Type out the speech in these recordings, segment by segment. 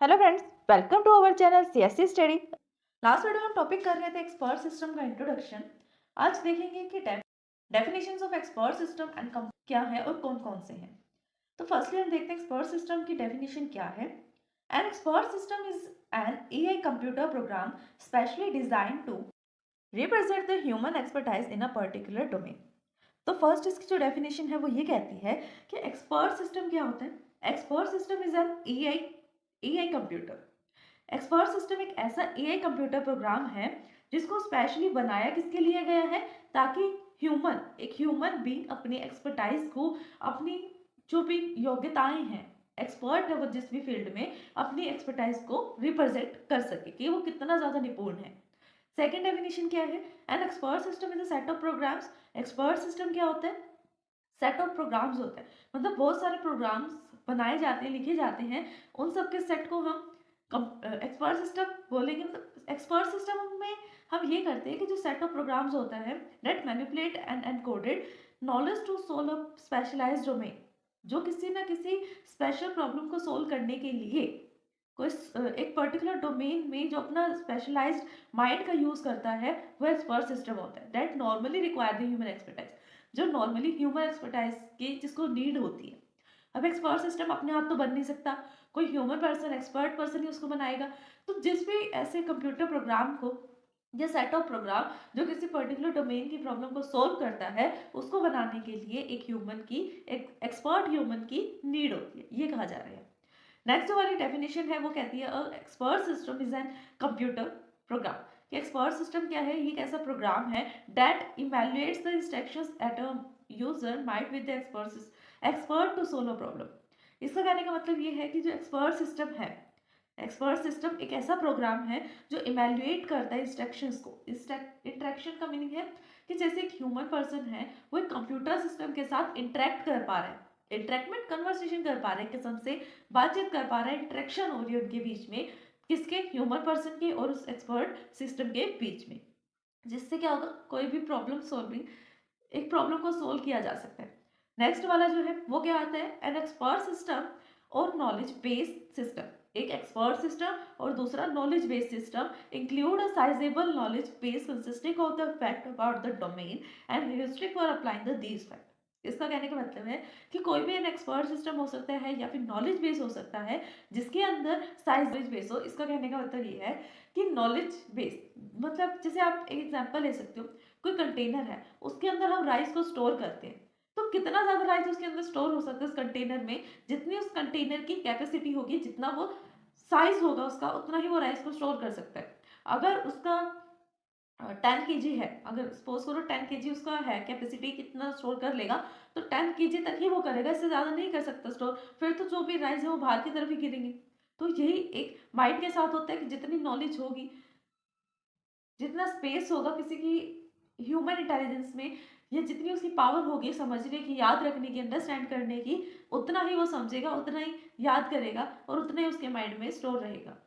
Hello friends, welcome to our channel CSC study. Last video हम topic कर रहे थे एक्सपर्ट सिस्टम का इंट्रोडक्शन। आज देखेंगे कि definitions of expert system and क्या है और कौन कौन से हैं। तो फर्स्टली हम देखते हैं एक्सपर्ट सिस्टम की डेफिनेशन क्या है। An expert system is an AI computer program specially design to represent the human expertise in a particular domain. तो फर्स्ट इसकी जो डेफिनेशन है वो ये कहती है कि एक्सपर्ट सिस्टम क्या होता है। Expert system is an AI computer. Expert system एक ऐसा एआई कंप्यूटर प्रोग्राम है जिसको स्पेशली बनाया किसके लिए गया है, ताकि एक ह्यूमन बीइंग अपनी एक्सपर्टाइज को, अपनी जो भी योग्यताएं हैं, एक्सपर्ट है वो जिस भी फील्ड में, अपनी एक्सपर्टाइज को रिप्रेजेंट कर सके कि वो कितना ज्यादा निपुण है। सेकेंड डेफिनेशन क्या है, an expert system is a set of programs. Expert system क्या होता है, सेट ऑफ प्रोग्राम्स होता है, मतलब बहुत सारे प्रोग्राम्स बनाए जाते हैं, लिखे जाते हैं, उन सब के सेट को हम एक्सपर्ट सिस्टम बोलेंगे। मतलब एक्सपर्ट सिस्टम में हम ये करते हैं कि जो सेट ऑफ प्रोग्राम्स होता है that manipulate and encoded knowledge to solve a specialized domain, जो किसी ना किसी स्पेशल प्रॉब्लम को सोल्व करने के लिए कोई एक पर्टिकुलर डोमेन में जो अपना स्पेशलाइज्ड माइंड का यूज करता है, वो एक्सपर्ट सिस्टम होता है। That normally require the human expertise, जो नॉर्मली ह्यूमन एक्सपर्टाइज की जिसको नीड होती है। अब एक्सपर्ट सिस्टम अपने आप तो बन नहीं सकता, कोई ह्यूमन पर्सन, एक्सपर्ट पर्सन ही उसको बनाएगा। तो जिस भी ऐसे कंप्यूटर प्रोग्राम को या सेट ऑफ प्रोग्राम जो किसी पर्टिकुलर डोमेन की प्रॉब्लम को सोल्व करता है, उसको बनाने के लिए एक एक्सपर्ट ह्यूमन की नीड होती है, ये कहा जा रहा है। नेक्स्ट वाली डेफिनेशन है वो कहती है expert system is an computer program. कि एक्सपर्ट सिस्टम क्या है, ये एक ऐसा प्रोग्राम है that evaluates the instructions at a user might with the expert to solve a problem. इसका कहने का मतलब ये है कि जो एक्सपर्ट सिस्टम है, एक्सपर्ट सिस्टम एक ऐसा प्रोग्राम है जो इवैल्यूएट करता है इंस्ट्रक्शंस को। इंटरेक्शन का मीनिंग है कि जैसे एक ह्यूमन पर्सन है, वो एक कंप्यूटर सिस्टम के साथ इंटरेक्ट कर पा रहा है, इंटरेक्ट कन्वर्सेशन कर पा रहे हैं, किस्म से बातचीत कर पा रहा है, इंटरेक्शन हो रही है उनके बीच में, किसके, ह्यूमन पर्सन के और उस एक्सपर्ट सिस्टम के बीच में, जिससे क्या होगा, कोई भी प्रॉब्लम सॉल्विंग, एक प्रॉब्लम को सोल्व किया जा सकता है। नेक्स्ट वाला जो है वो क्या आता है, एन एक्सपर्ट सिस्टम और नॉलेज बेस्ड सिस्टम। एक एक्सपर्ट सिस्टम और दूसरा knowledge based system include a sizeable knowledge base consisting of the fact about the domain and heuristic for applying the these fact. इसका कहने का मतलब है कि कोई भी एक एक्सपर्ट सिस्टम हो सकता है या फिर नॉलेज बेस हो सकता है जिसके अंदर साइज बेस हो। इसका कहने का मतलब ये है कि नॉलेज बेस मतलब, जैसे आप एक एग्जांपल ले सकते हो, कोई कंटेनर है, उसके अंदर हम राइस को स्टोर करते हैं, तो कितना ज्यादा राइस उसके अंदर स्टोर हो सकता है उस कंटेनर में, जितनी उस कंटेनर की कैपेसिटी होगी, जितना वो साइज होगा उसका, उतना ही वो राइस को स्टोर कर सकता है। अगर उसका 10 kg है, अगर सपोज करो 10 kg उसका है कैपेसिटी, कितना स्टोर कर लेगा, तो 10 kg तक ही वो करेगा, इससे ज्यादा नहीं कर सकता स्टोर, फिर तो जो भी राइस है वो बाहर की तरफ ही गिरेंगे। तो यही एक माइंड के साथ होता है कि जितनी नॉलेज होगी, जितना स्पेस होगा किसी की ह्यूमन इंटेलिजेंस में, या जितनी उसकी पावर होगी समझने की, याद रखने की, अंडरस्टैंड करने की, उतना ही वो समझेगा, उतना ही याद करेगा और उतना ही उसके माइंड में स्टोर रहेगा।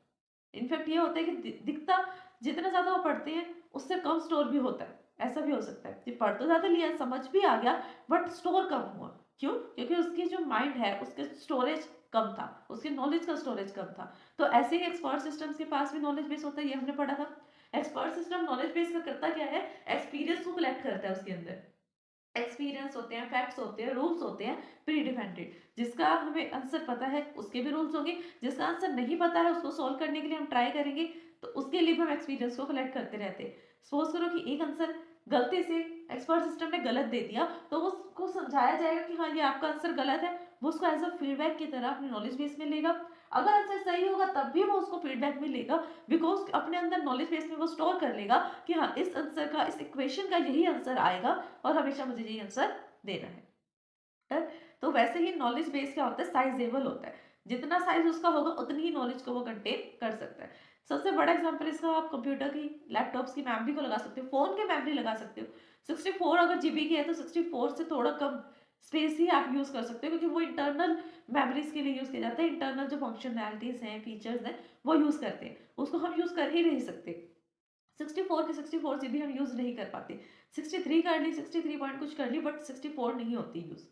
इनफैक्ट ये होता है कि दिखता जितना ज्यादा वो पढ़ते हैं उससे कम स्टोर भी होता है, ऐसा भी हो सकता है कि पढ़ तो ज्यादा लिया, समझ भी आ गया, बट स्टोर कम हुआ। क्यों? क्योंकि उसकी जो माइंड है उसके स्टोरेज कम था, उसके नॉलेज का स्टोरेज कम था। तो ऐसे ही एक्सपर्ट सिस्टम्स के पास भी नॉलेज बेस होता है, ये हमने पढ़ा था। एक्सपर्ट सिस्टम नॉलेज बेस का करता क्या है, एक्सपीरियंस को कलेक्ट करता है, उसके अंदर एक्सपीरियंस होते हैं, फैक्ट्स होते हैं, रूल्स होते हैं प्री डिफाइंड। जिसका हमें आंसर पता है उसके भी रूल्स होंगे, जिसका आंसर नहीं पता है उसको सॉल्व करने के लिए हम ट्राई करेंगे, तो उसके लिए भी हम एक्सपीरियंस को कलेक्ट करते रहते हैं। सपोज करो कि एक आंसर गलती से एक्सपर्ट सिस्टम ने गलत दे दिया, तो वो उसको समझाया जाएगा कि हाँ ये आपका आंसर गलत है, वो उसको एज अ फीडबैक की तरह अपनी नॉलेज बेस में लेगा। अगर आंसर सही होगा तब भी वो उसको फीडबैक में लेगा, बिकॉज अपने अंदर नॉलेज बेस में वो स्टोर कर लेगा कि हाँ इस आंसर का, इस इक्वेशन का यही आंसर आएगा और हमेशा मुझे यही आंसर देना है। तो वैसे ही नॉलेज बेस क्या होता है, साइजेबल होता है, जितना साइज उसका होगा उतनी ही नॉलेज को वो कंटेन कर सकता है। सबसे बड़ा एग्जांपल इसका आप कंप्यूटर की, लैपटॉप्स की मेमोरी को लगा सकते हो, फोन की मेमोरी लगा सकते हो। 64 अगर जीबी की है तो 64 से थोड़ा कम स्पेस ही आप यूज कर सकते हो, क्योंकि वो इंटरनल मेमोरीज के लिए यूज किया जाता है, इंटरनल जो फंक्शनैलिटीज हैं, फीचर्स हैं, वो यूज करते हैं, उसको हम यूज कर ही नहीं सकते। 64 की 64 GB हम यूज नहीं कर पाते, 63 कर ली, 63 पॉइंट कुछ कर ली, बट 64 नहीं होती यूज।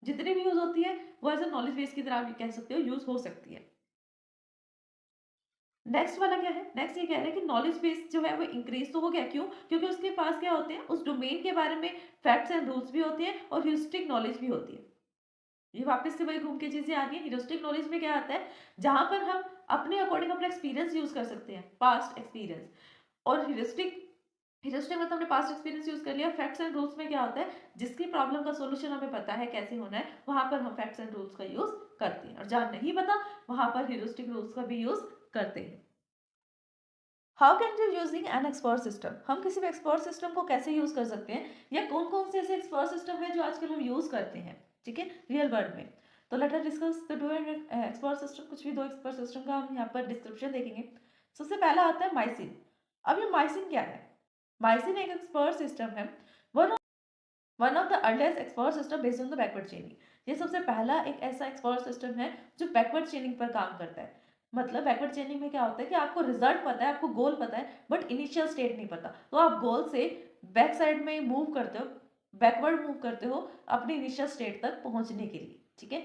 जितनी भी यूज होती है वो एज अ नॉलेज बेस की तरह आप कह सकते हो यूज हो सकती है। नेक्स्ट वाला क्या है, नेक्स्ट ये कह रहे हैं कि नॉलेज बेस जो है वो इंक्रीज तो हो गया, क्यों? क्योंकि उसके पास क्या होते हैं, उस डोमेन के बारे में फैक्ट्स एंड रूल्स भी होते हैं और ह्यूरिस्टिक नॉलेज भी होती है। ये वापस से वही घूम के चीजें आ रही है। ह्यूरिस्टिक नॉलेज में क्या आता है, जहां पर हम अपने अकॉर्डिंग अपना एक्सपीरियंस यूज कर सकते हैं, पास्ट एक्सपीरियंस। और ह्यूरिस्टिक ह्यूरिस्टिक मतलब हमने पास्ट एक्सपीरियंस यूज कर लिया। फैक्ट्स एंड रूल्स में क्या होता है, जिसकी प्रॉब्लम का सोल्यूशन हमें पता है कैसे होना है, वहां पर हम फैक्ट्स एंड रूल्स का यूज करते हैं, और जहां नहीं पता वहां पर ह्यूरिस्टिक रूल्स का भी यूज करते हैं। How can you using N expert system, हम किसी भी एक्सपर्ट सिस्टम को कैसे यूज कर सकते हैं, या कौन कौन से ऐसे एक्सपर्ट सिस्टम है जो आजकल हम यूज करते हैं, ठीक है, रियल वर्ल्ड में। तो लेट अस डिस्कस द दो एक्सपर्ट सिस्टम, कुछ भी दो एक्सपर्ट सिस्टम का हम यहाँ पर डिस्क्रिप्शन देखेंगे। सबसे पहला आता है माइसिन। अब ये माइसिन क्या है, माइसिन एक एक्सपर्ट सिस्टम है, one of the earliest expert system based on the backward चेनिंग। ये सबसे पहला एक ऐसा एक्सपर्ट सिस्टम है जो बैकवर्ड चेनिंग पर काम करता है। मतलब बैकवर्ड चेनिंग में क्या होता है कि आपको रिजल्ट पता है, आपको गोल पता है, बट इनिशियल स्टेट नहीं पता, तो आप गोल से बैक साइड में मूव करते हो, बैकवर्ड मूव करते हो अपने इनिशियल स्टेट तक पहुंचने के लिए, ठीक है।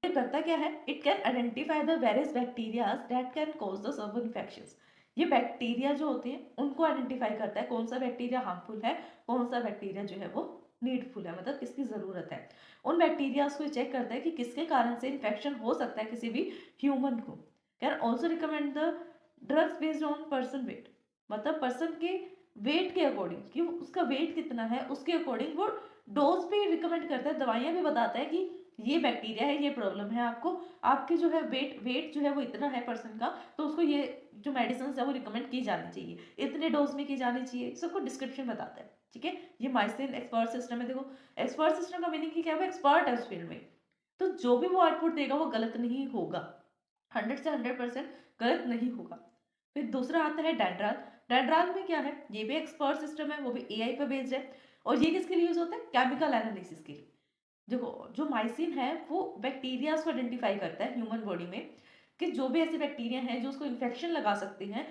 ये करता क्या है, it can identify the various bacteria that can cause the servant infections. ये बैक्टीरिया जो होते हैं उनको आइडेंटिफाई करता है, कौन सा बैक्टीरिया हार्मफुल है, कौन सा बैक्टीरिया जो है वो नीडफुल है, मतलब किसकी जरूरत है। उन बैक्टीरियाज को चेक करता है कि किसके कारण से इन्फेक्शन हो सकता है किसी भी ह्यूमन को। Can also recommend the drugs based on person weight, मतलब पर्सन के वेट के अकॉर्डिंग कि उसका वेट कितना है उसके अकॉर्डिंग वो डोज भी रिकमेंड करता है, दवाइयाँ भी बताता है कि ये बैक्टीरिया है, ये प्रॉब्लम है आपको, आपके जो है वेट जो है वो इतना है पर्सन का, तो उसको ये जो मेडिसिन है वो रिकमेंड की जानी चाहिए, इतने डोज में की जानी चाहिए, सबको डिस्क्रिप्शन बताता है, ठीक है। ये माइसिन एक्सपर्ट सिस्टम है। देखो एक्सपर्ट सिस्टम का मीनिंग क्या है, एक्सपर्ट है उस फील्ड में, तो जो भी वो आउटपुट देगा वो गलत नहीं होगा, 100 से 100% गलत नहीं होगा। फिर दूसरा आता है डेंड्राल। डेंड्राल में क्या है, ये भी एक्सपर्ट सिस्टम है, वो भी एआई पर बेस्ड है, और ये किसके लिए यूज होता है, केमिकल एनालिसिस के लिए। देखो जो माइसिन है वो बैक्टीरिया को आइडेंटिफाई करता है ह्यूमन बॉडी में, कि जो भी ऐसे बैक्टीरिया हैं जो उसको इन्फेक्शन लगा सकते हैं,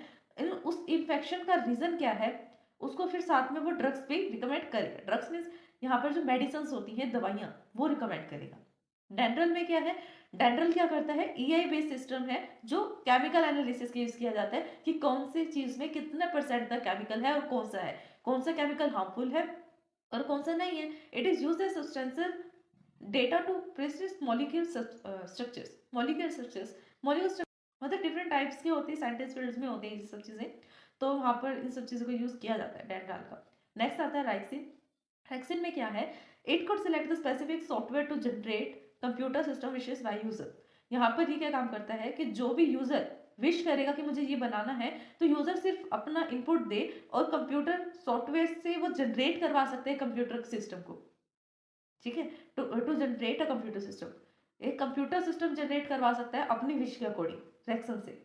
उस इन्फेक्शन का रीजन क्या है, उसको फिर साथ में वो ड्रग्स पे रिकमेंड करेगा। ड्रग्स मीन्स यहाँ पर जो मेडिसिन होती हैं, दवाइयाँ, वो रिकमेंड करेगा। डेंड्रल में क्या है, डेंड्रल क्या करता है, ईआई बेस्ड सिस्टम है जो केमिकल एनालिसिस के यूज किया जाता है कि कौन सी चीज में कितने परसेंट तक केमिकल है और कौन सा है, कौन सा केमिकल हार्मफुल है और कौन सा नहीं है। It is use as substantial data to precise molecule structures, मतलब डिफरेंट टाइप्स के होते हैं, साइंटिस्ट फील्ड्स में होते हैं ये सब चीज़ें, तो वहाँ पर इन सब चीज़ों को यूज़ किया जाता है डेंड्राल का। नेक्स्ट आता है राइक्सिन। राइक्सिन में क्या है, it could select the specific software to generate computer system विशेष बाय यूजर। यहाँ पर ये क्या काम करता है कि जो भी यूजर विश करेगा कि मुझे ये बनाना है, तो यूजर सिर्फ अपना इनपुट दे और कंप्यूटर सॉफ्टवेयर से वो जनरेट करवा सकते हैं कंप्यूटर सिस्टम को, ठीक है। To generate a computer system, एक कंप्यूटर सिस्टम जनरेट करवा सकता है अपनी विश के अकॉर्डिंग रेक्सन से।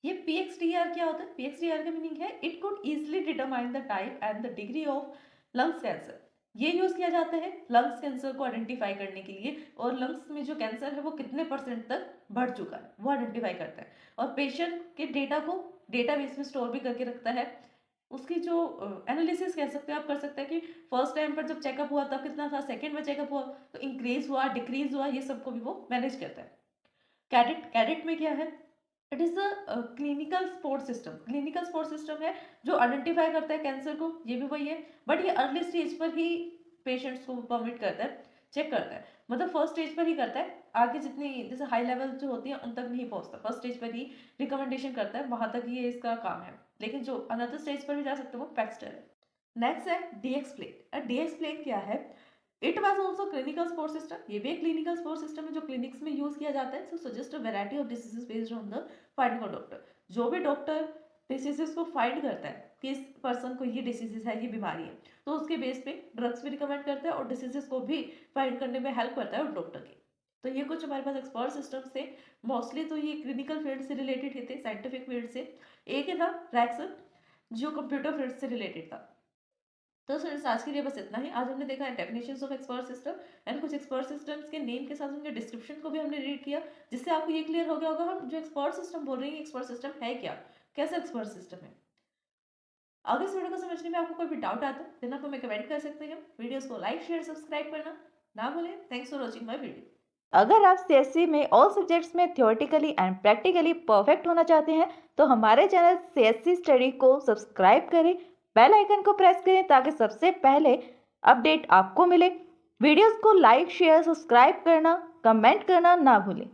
ये पीएक्सडीआर क्या होता है, पीएक्सडीआर का मीनिंग है it could easily determine the type and the degree of lungs cancer. ये यूज किया जाता है लंग्स कैंसर को आइडेंटिफाई करने के लिए, और लंग्स में जो कैंसर है वो कितने परसेंट तक बढ़ चुका है वो आइडेंटिफाई करता है, और पेशेंट के डेटा को डेटाबेस में स्टोर भी करके रखता है। उसकी जो एनालिसिस कह सकते हैं आप, कर सकते हैं कि फर्स्ट टाइम पर जब चेकअप हुआ तब कितना था, सेकंड में चेकअप हुआ तो इंक्रीज हुआ डिक्रीज हुआ, ये सबको भी वो मैनेज करता है। कैडेट, कैडेट में क्या है, it is a clinical support system. Clinical support system है जो आइडेंटिफाई करता है कैंसर को, ये भी वही है, बट ये अर्ली स्टेज पर ही पेशेंट्स को परमिट करता है, चेक करता है, मतलब फर्स्ट स्टेज पर ही करता है, आगे जितनी जैसे हाई लेवल जो होती है उन तक नहीं पहुंचता, फर्स्ट स्टेज पर ही रिकमेंडेशन करता है, वहां तक ये इसका काम है, लेकिन जो अनदर स्टेज पर भी जा सकते हैं वो पैक्सटर है। नेक्स्ट है डीएक्सप्लेन। डीएक्सप्लेन क्या है, it was also clinical support system, ये भी एक क्लिनिकल सपोर्ट सिस्टम है जो क्लिनिक्स में यूज किया जाता है। So suggest a variety of diseases based on the finding of doctor. जो भी डॉक्टर डिसीजेस को फाइंड करता है कि इस पर्सन को ये डिसीजेस है, ये बीमारी है, तो उसके बेस पे ड्रग्स भी रिकमेंड करता है और डिसीजेस को भी फाइंड करने में हेल्प करता है डॉक्टर की। तो ये कुछ हमारे पास एक्सपर्ट सिस्टम्स थे, मोस्टली तो ये क्लिनिकल फील्ड से रिलेटेड ही थे, साइंटिफिक फील्ड से। एक ही था रैक्सन जो कंप्यूटर फील्ड से रिलेटेड था। तो स्टूडेंट्स आज के लिए बस इतना ही। आज हमने देखा है definitions of expert system and कुछ एक्सपर्ट सिस्टम्स के नेम के साथ उनके डिस्क्रिप्शन को भी हमने रीड किया, जिससे आपको ये क्लियर हो गया होगा हम जो एक्सपर्ट सिस्टम बोल रहे हैं एक्सपर्ट सिस्टम है क्या, कैसा एक्सपर्ट सिस्टम है। अगर इस वीडियो को समझने में आपको कोई भी डाउट आता है देन आप हमें कमेंट कर सकते हैं। वीडियोस को लाइक शेयर सब्सक्राइब करना ना भूलें। Thanks for watching my video. अगर आप सीएससी में ऑल सब्जेक्ट्स में थ्योरेटिकली एंड प्रैक्टिकली परफेक्ट होना चाहते हैं तो हमारे चैनल सीएससी स्टडी को सब्सक्राइब करें, बेल आइकन को प्रेस करें ताकि सबसे पहले अपडेट आपको मिले। वीडियोस को लाइक, शेयर, सब्सक्राइब करना, कमेंट करना ना भूलें।